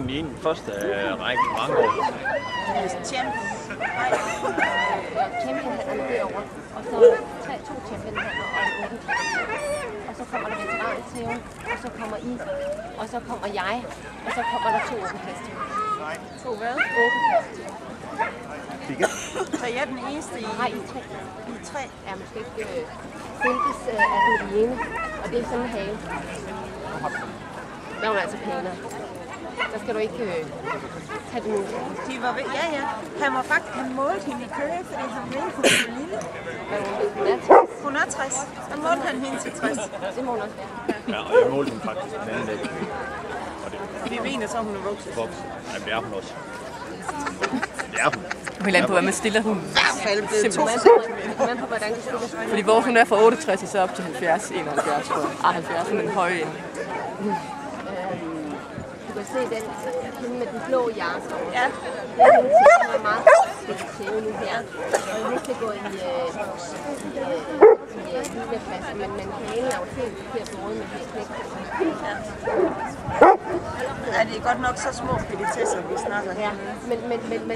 kommet i den første række i mange år. Championhandlerne derovre, og så 2 championhandler og en åben klasse. Og så kommer der veteranteven, og så kommer I, og så kommer jeg, og så kommer der 2 åben klasse. 2 hvad? Åben klasse. Så jeg er den eneste i? Nej, I 3. I 3? Ja, måske ikke. Silkes er den ene, og det er sådan en have. Der er hun altså pænere. Der skal du ikke tage den ud. De var ved, ja. Han målte hende i Køge, fordi han mente, hun var lille. Hun er 60. Hun er 60. Så målte han hende til 60. Det må hun også være. Ja, og jeg målte den faktisk den anden dag. Vi mener så, hun er vokset. Ja, det er hun også. Det er hun. Helt andet på, hvad man stiller hun. I hvert fald blevet 2 Man på, hvordan du stiller. Fordi hvor hun er fra 68 og så op til 70, 71, tror jeg. 70, men den høje ende. Du kan se den hende med den blå jakke. Ja. Det er hende til, som er meget tæve nu her. Og hun skal gå i juleklasse, men halen er jo helt forkert på røde med det knæk. Ja, det er godt nok så små petitesser, vi snakker her. Ja, men